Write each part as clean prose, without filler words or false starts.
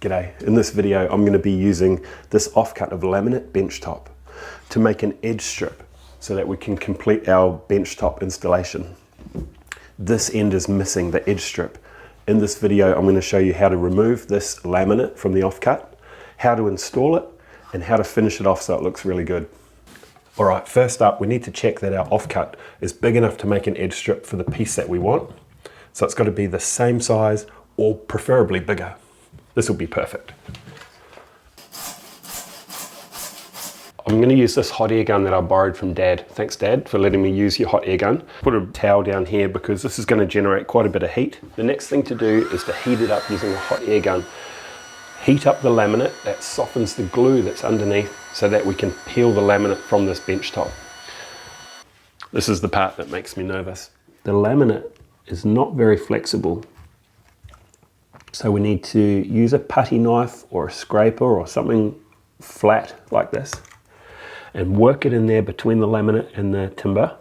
G'day. In this video I'm going to be using this offcut of laminate bench top to make an edge strip so that we can complete our bench top installation. This end is missing the edge strip. In this video I'm going to show you how to remove this laminate from the offcut, how to install it, and how to finish it off so it looks really good. Alright, first up we need to check that our offcut is big enough to make an edge strip for the piece that we want. So it's got to be the same size or preferably bigger. This will be perfect. I'm going to use this hot air gun that I borrowed from Dad. Thanks Dad for letting me use your hot air gun. Put a towel down here because this is going to generate quite a bit of heat. The next thing to do is to heat it up using a hot air gun. Heat up the laminate, that softens the glue that's underneath so that we can peel the laminate from this bench top. This is the part that makes me nervous. The laminate is not very flexible. So we need to use a putty knife or a scraper or something flat like this and work it in there between the laminate and the timber.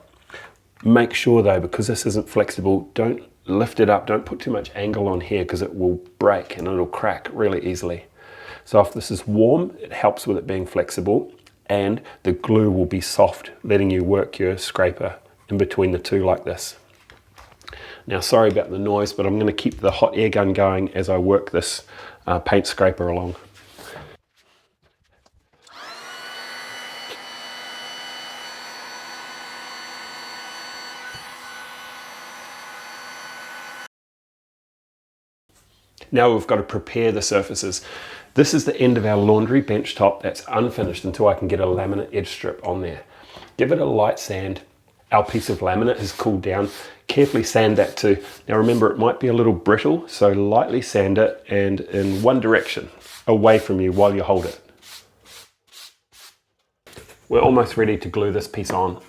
Make sure though, because this isn't flexible, don't lift it up, don't put too much angle on here because it will break and it'll crack really easily. So if this is warm, it helps with it being flexible, and the glue will be soft, letting you work your scraper in between the two like this. Now sorry about the noise, but I'm going to keep the hot air gun going as I work this paint scraper along. Now we've got to prepare the surfaces. This is the end of our laundry bench top that's unfinished until I can get a laminate edge strip on there. Give it a light sand. Our piece of laminate has cooled down. Carefully sand that too. Now remember, it might be a little brittle, so lightly sand it and in one direction, away from you while you hold it. We're almost ready to glue this piece on.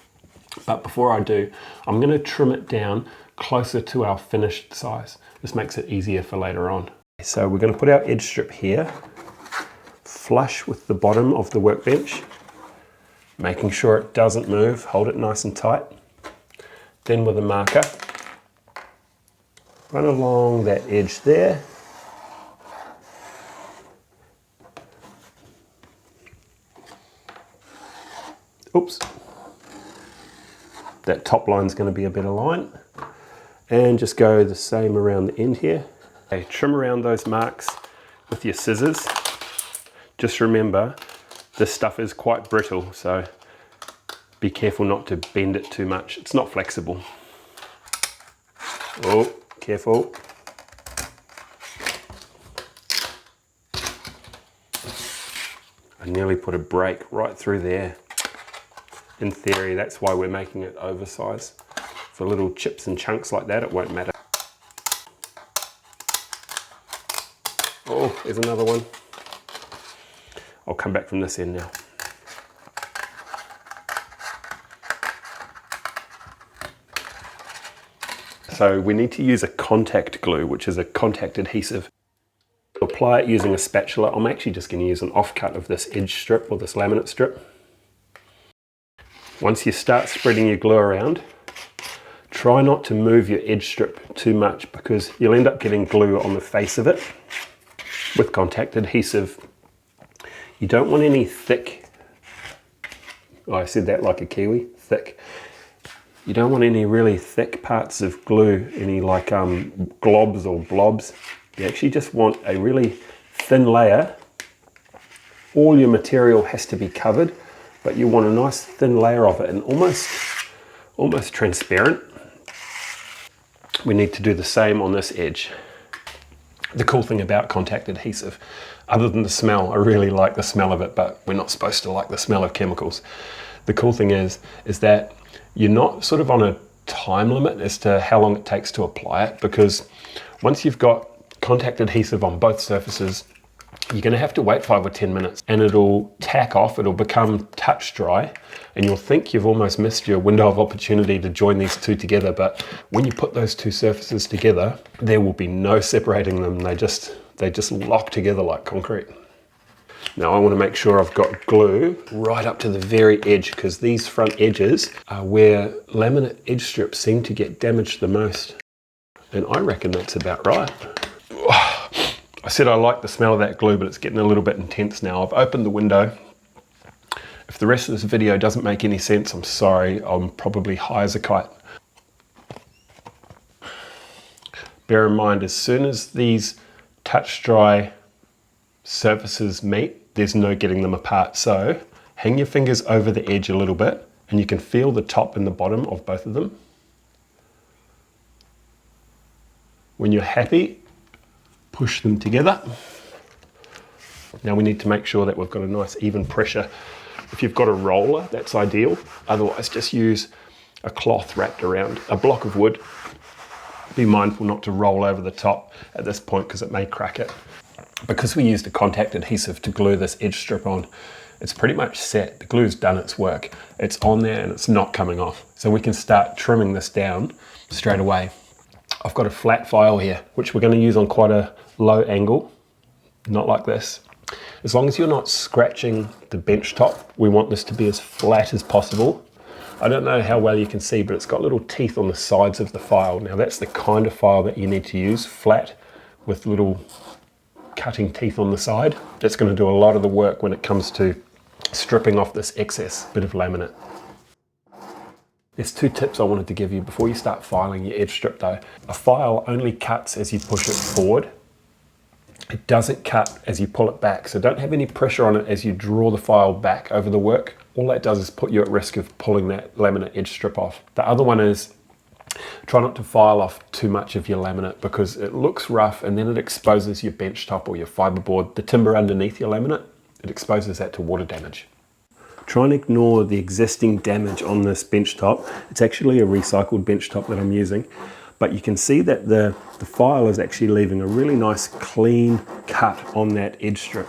But before I do, I'm going to trim it down closer to our finished size. This makes it easier for later on. So we're going to put our edge strip here, flush with the bottom of the workbench, making sure it doesn't move, hold it nice and tight. Then with a marker, run along that edge there. Oops. That top line's going to be a better line. And just go the same around the end here. Okay, trim around those marks with your scissors. Just remember, this stuff is quite brittle, so be careful not to bend it too much. It's not flexible. Oh, careful. I nearly put a break right through there. In theory, that's why we're making it oversized. For little chips and chunks like that, it won't matter. Oh, there's another one. I'll come back from this end now. So we need to use a contact glue, which is a contact adhesive. To apply it using a spatula, I'm actually just going to use an offcut of this edge strip or this laminate strip. Once you start spreading your glue around, try not to move your edge strip too much because you'll end up getting glue on the face of it. With contact adhesive, you don't want any thick, oh, I said that like a Kiwi, thick. You don't want any really thick parts of glue, any like globs or blobs. You actually just want a really thin layer. All your material has to be covered, but you want a nice thin layer of it and almost transparent. We need to do the same on this edge. The cool thing about contact adhesive, other than the smell, I really like the smell of it, but we're not supposed to like the smell of chemicals. The cool thing is that you're not sort of on a time limit as to how long it takes to apply it, because once you've got contact adhesive on both surfaces, you're going to have to wait 5 or 10 minutes and it'll tack off, it'll become touch dry, and you'll think you've almost missed your window of opportunity to join these two together. But when you put those two surfaces together, there will be no separating them. They just lock together like concrete. Now I want to make sure I've got glue right up to the very edge, because these front edges are where laminate edge strips seem to get damaged the most. And I reckon that's about right. I said I like the smell of that glue, but it's getting a little bit intense now. I've opened the window. If the rest of this video doesn't make any sense, I'm sorry. I'm probably high as a kite. Bear in mind, as soon as these touch dry surfaces meet, there's no getting them apart. So hang your fingers over the edge a little bit and you can feel the top and the bottom of both of them. When you're happy, push them together. Now we need to make sure that we've got a nice even pressure. If you've got a roller, that's ideal. Otherwise, just use a cloth wrapped around a block of wood. Be mindful not to roll over the top at this point because it may crack it. Because we used a contact adhesive to glue this edge strip on, it's pretty much set. The glue's done its work. It's on there and it's not coming off. So we can start trimming this down straight away. I've got a flat file here, which we're going to use on quite a low angle, not like this. As long as you're not scratching the bench top, we want this to be as flat as possible. I don't know how well you can see, but it's got little teeth on the sides of the file. Now that's the kind of file that you need to use, flat with little cutting teeth on the side. That's going to do a lot of the work when it comes to stripping off this excess bit of laminate. There's two tips I wanted to give you before you start filing your edge strip though. A file only cuts as you push it forward. It doesn't cut as you pull it back, so don't have any pressure on it as you draw the file back over the work. All that does is put you at risk of pulling that laminate edge strip off. The other one is try not to file off too much of your laminate because it looks rough and then it exposes your bench top or your fiberboard, the timber underneath your laminate. It exposes that to water damage. Try and ignore the existing damage on this bench top. It's actually a recycled bench top that I'm using. But you can see that the file is actually leaving a really nice clean cut on that edge strip.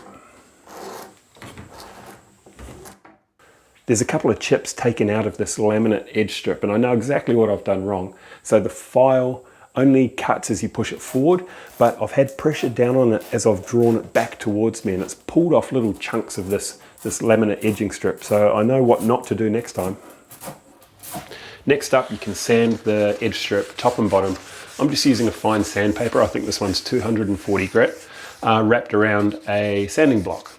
There's a couple of chips taken out of this laminate edge strip and I know exactly what I've done wrong. So the file only cuts as you push it forward, but I've had pressure down on it as I've drawn it back towards me and it's pulled off little chunks of this laminate edging strip. So I know what not to do next time. Next up, you can sand the edge strip top and bottom. I'm just using a fine sandpaper. I think this one's 240 grit, wrapped around a sanding block.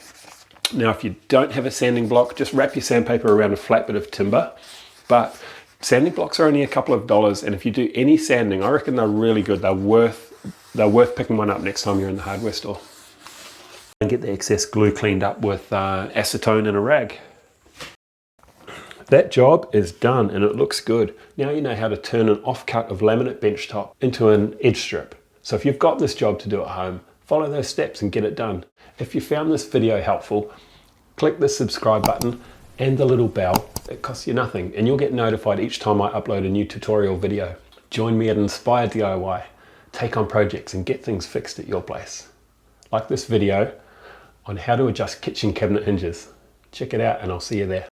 Now, if you don't have a sanding block, just wrap your sandpaper around a flat bit of timber. But sanding blocks are only a couple of dollars, and if you do any sanding, I reckon they're really good. They're worth picking one up next time you're in the hardware store. And get the excess glue cleaned up with acetone and a rag. That job is done and it looks good. Now you know how to turn an offcut of laminate bench top into an edge strip. So if you've got this job to do at home, follow those steps and get it done. If you found this video helpful, click the subscribe button and the little bell. It costs you nothing and you'll get notified each time I upload a new tutorial video. Join me at Inspire DIY. Take on projects and get things fixed at your place. Like this video on how to adjust kitchen cabinet hinges. Check it out and I'll see you there.